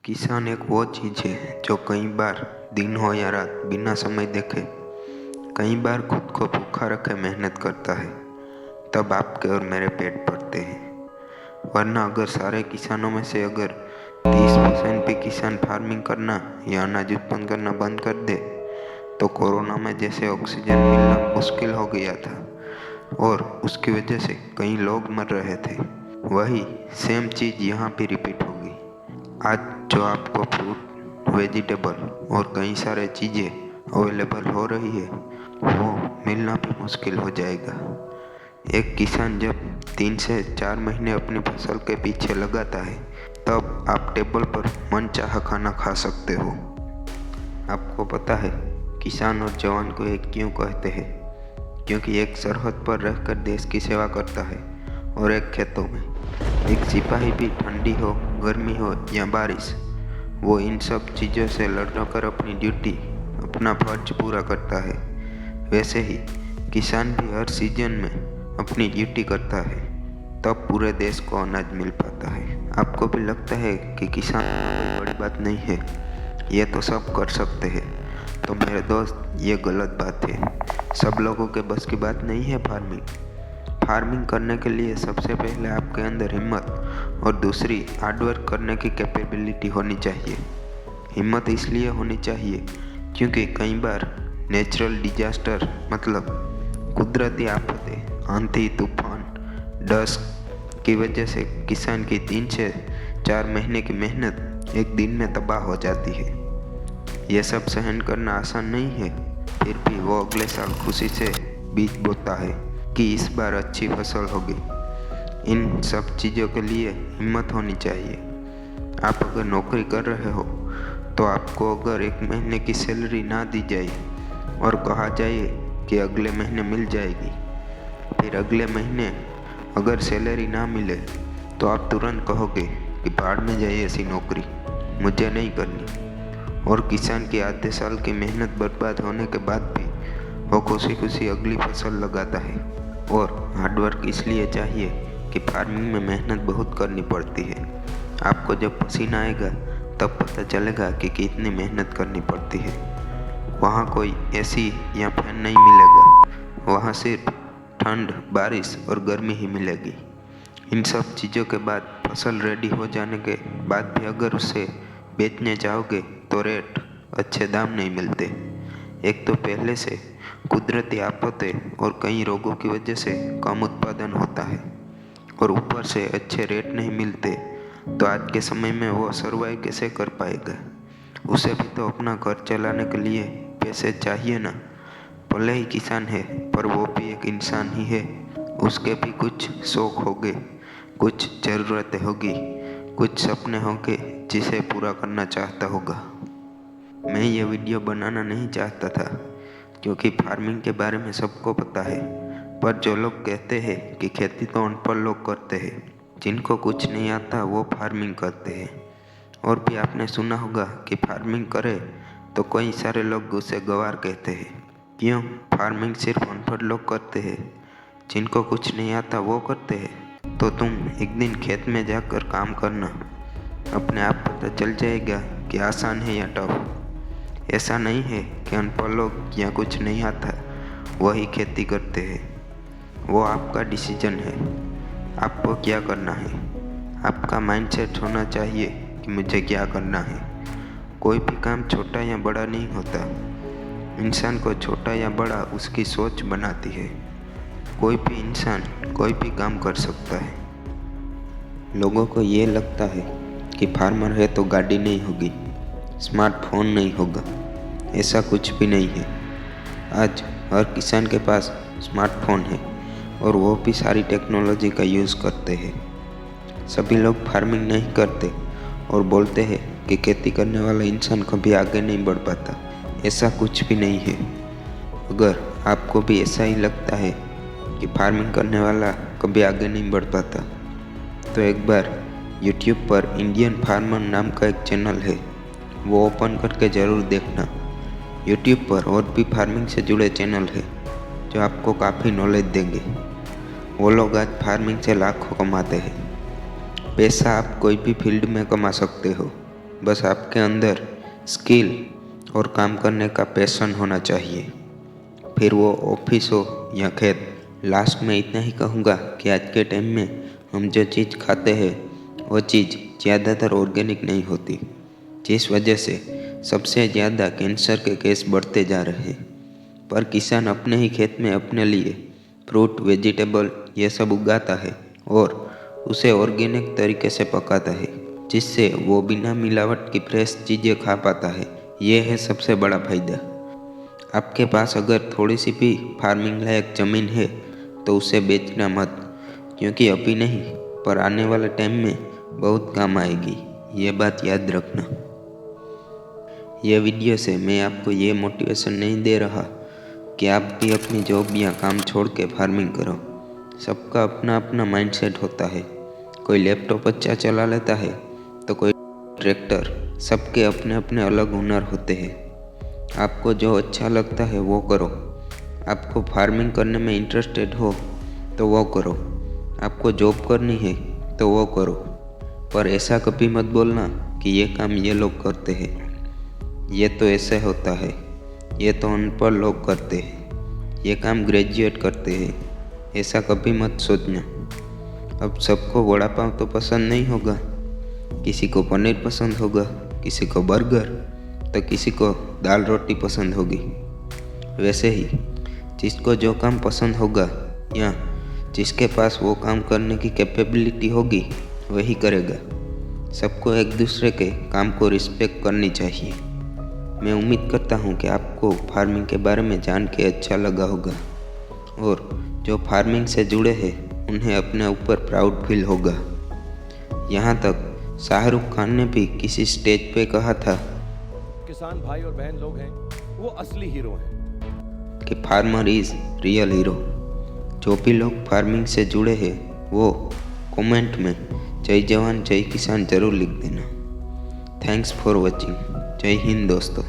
किसान एक वो चीज़ है जो कई बार दिन हो या रात बिना समय देखे कई बार खुद को भूखा रखे मेहनत करता है। तब आपके और मेरे पेट भरते हैं। वरना अगर सारे किसानों में से अगर 30% भी किसान फार्मिंग करना या अनाज उत्पन्न करना बंद कर दे तो कोरोना में जैसे ऑक्सीजन मिलना मुश्किल हो गया था और उसकी वजह से कई लोग मर रहे थे, वही सेम चीज़ यहाँ भी रिपीट होगी। आज जो आपको फ्रूट, वेजिटेबल और कई सारे चीज़ें अवेलेबल हो रही है वो मिलना भी मुश्किल हो जाएगा। एक किसान जब 3 से 4 महीने अपनी फसल के पीछे लगाता है तब आप टेबल पर मनचाहा खाना खा सकते हो। आपको पता है किसान और जवान को एक क्यों कहते हैं? क्योंकि एक सरहद पर रहकर देश की सेवा करता है और एक खेतों में। एक सिपाही भी ठंडी हो, गर्मी हो या बारिश, वो इन सब चीज़ों से लड़कर अपनी ड्यूटी, अपना फर्ज पूरा करता है। वैसे ही किसान भी हर सीजन में अपनी ड्यूटी करता है, तब पूरे देश को अनाज मिल पाता है। आपको भी लगता है कि किसान कोई बड़ी बात नहीं है, ये तो सब कर सकते हैं, तो मेरे दोस्त ये गलत बात है। सब लोगों के बस की बात नहीं है फार्मिंग करने के लिए सबसे पहले आपके अंदर हिम्मत और दूसरी हार्डवर्क करने की कैपेबिलिटी होनी चाहिए। हिम्मत इसलिए होनी चाहिए क्योंकि कई बार नेचुरल डिजास्टर मतलब कुदरती आफतें, आंधी, तूफान, डस्ट की वजह से किसान की 3 से 4 महीने की मेहनत एक दिन में तबाह हो जाती है। यह सब सहन करना आसान नहीं है, फिर भी वो अगले साल खुशी से बीज बोता है कि इस बार अच्छी फसल होगी। इन सब चीज़ों के लिए हिम्मत होनी चाहिए। आप अगर नौकरी कर रहे हो तो आपको अगर 1 महीने की सैलरी ना दी जाए और कहा जाए कि अगले महीने मिल जाएगी, फिर अगले महीने अगर सैलरी ना मिले तो आप तुरंत कहोगे कि भाड़ में जाए ऐसी नौकरी, मुझे नहीं करनी। और किसान की आधे साल की मेहनत बर्बाद होने के बाद भी वो खुशी खुशी अगली फसल लगाता है। और हार्डवर्क इसलिए चाहिए कि फार्मिंग में मेहनत बहुत करनी पड़ती है। आपको जब पसीना आएगा तब पता चलेगा कि कितनी मेहनत करनी पड़ती है। वहाँ कोई एसी या फैन नहीं मिलेगा, वहाँ सिर्फ ठंड, बारिश और गर्मी ही मिलेगी। इन सब चीज़ों के बाद फसल रेडी हो जाने के बाद भी अगर उसे बेचने जाओगे तो रेट, अच्छे दाम नहीं मिलते। एक तो पहले से कुदरती आफतें और कई रोगों की वजह से कम उत्पादन होता है और ऊपर से अच्छे रेट नहीं मिलते, तो आज के समय में वो सर्वाइव कैसे कर पाएगा? उसे भी तो अपना घर चलाने के लिए पैसे चाहिए ना। भले ही किसान है पर वो भी एक इंसान ही है, उसके भी कुछ शौक होंगे, कुछ ज़रूरतें होगी, कुछ सपने होंगे जिसे पूरा करना चाहता होगा। मैं ये वीडियो बनाना नहीं चाहता था क्योंकि फार्मिंग के बारे में सबको पता है, पर जो लोग कहते हैं कि खेती तो अनपढ़ लोग करते हैं, जिनको कुछ नहीं आता वो फार्मिंग करते हैं। और भी आपने सुना होगा कि फार्मिंग करे तो कई सारे लोग उसे गंवार कहते हैं। क्यों? फार्मिंग सिर्फ अनपढ़ लोग करते हैं, जिनको कुछ नहीं आता वो करते हैं। तो तुम एक दिन खेत में जाकर काम करना, अपने आप पता चल जाएगा कि आसान है या टफ। ऐसा नहीं है कि अनपढ़ लोग या कुछ नहीं आता वही खेती करते हैं, वो आपका डिसीजन है। आपको क्या करना है? आपका माइंडसेट होना चाहिए कि मुझे क्या करना है। कोई भी काम छोटा या बड़ा नहीं होता, इंसान को छोटा या बड़ा उसकी सोच बनाती है। कोई भी इंसान कोई भी काम कर सकता है। लोगों को ये लगता है कि फार्मर है तो गाड़ी नहीं होगी, स्मार्टफोन नहीं होगा। ऐसा कुछ भी नहीं है। आज हर किसान के पास स्मार्टफोन है और वो भी सारी टेक्नोलॉजी का यूज़ करते हैं। सभी लोग फार्मिंग नहीं करते और बोलते हैं कि खेती करने वाला इंसान कभी आगे नहीं बढ़ पाता। ऐसा कुछ भी नहीं है। अगर आपको भी ऐसा ही लगता है कि फार्मिंग करने वाला कभी आगे नहीं बढ़ पाता, तो एक बार YouTube पर इंडियन फार्मर नाम का एक चैनल है, वो ओपन करके ज़रूर देखना। YouTube पर और भी फार्मिंग से जुड़े चैनल है जो आपको काफ़ी नॉलेज देंगे। वो लोग आज फार्मिंग से लाखों कमाते हैं। पैसा आप कोई भी फील्ड में कमा सकते हो, बस आपके अंदर स्किल और काम करने का पैशन होना चाहिए। फिर वो ऑफिस हो या खेत। लास्ट में इतना ही कहूँगा कि आज के टाइम में हम जो चीज़ खाते हैं वो चीज़ ज़्यादातर ऑर्गेनिक नहीं होती, जिस वजह से सबसे ज़्यादा कैंसर के केस बढ़ते जा रहे हैं। पर किसान अपने ही खेत में अपने लिए फ्रूट, वेजिटेबल ये सब उगाता है और उसे ऑर्गेनिक तरीके से पकाता है, जिससे वो बिना मिलावट की फ्रेश चीज़ें खा पाता है। ये है सबसे बड़ा फ़ायदा। आपके पास अगर थोड़ी सी भी फार्मिंग लायक ज़मीन है तो उसे बेचना मत, क्योंकि अभी नहीं पर आने वाले टाइम में बहुत काम आएगी। ये बात याद रखना। ये वीडियो से मैं आपको ये मोटिवेशन नहीं दे रहा कि आप भी अपनी जॉब या काम छोड़ के फार्मिंग करो। सबका अपना अपना माइंडसेट होता है। कोई लैपटॉप अच्छा चला लेता है तो कोई ट्रैक्टर। सबके अपने अपने अलग हुनर होते हैं। आपको जो अच्छा लगता है वो करो। आपको फार्मिंग करने में इंटरेस्टेड हो तो वो करो। आपको जॉब करनी है तो वो करो। पर ऐसा कभी मत बोलना कि ये काम ये लोग करते हैं, ये तो ऐसे होता है, ये तो अनपढ़ लोग करते हैं, ये काम ग्रेजुएट करते हैं। ऐसा कभी मत सोचना। अब सबको वड़ा पाव तो पसंद नहीं होगा, किसी को पनीर पसंद होगा, किसी को बर्गर, तो किसी को दाल रोटी पसंद होगी। वैसे ही जिसको जो काम पसंद होगा या जिसके पास वो काम करने की कैपेबिलिटी होगी वही करेगा। सबको एक दूसरे के काम को रिस्पेक्ट करनी चाहिए। मैं उम्मीद करता हूँ कि आपको फार्मिंग के बारे में जान के अच्छा लगा होगा और जो फार्मिंग से जुड़े हैं उन्हें अपने ऊपर प्राउड फील होगा। यहाँ तक शाहरुख खान ने भी किसी स्टेज पे कहा था, किसान भाई और बहन लोग हैं वो असली हीरो हैं, कि फार्मर इज रियल हीरो। जो भी लोग फार्मिंग से जुड़े हैं वो कमेंट में जय जवान जय किसान जरूर लिख देना। Thanks for watching. जय हिंद दोस्तों।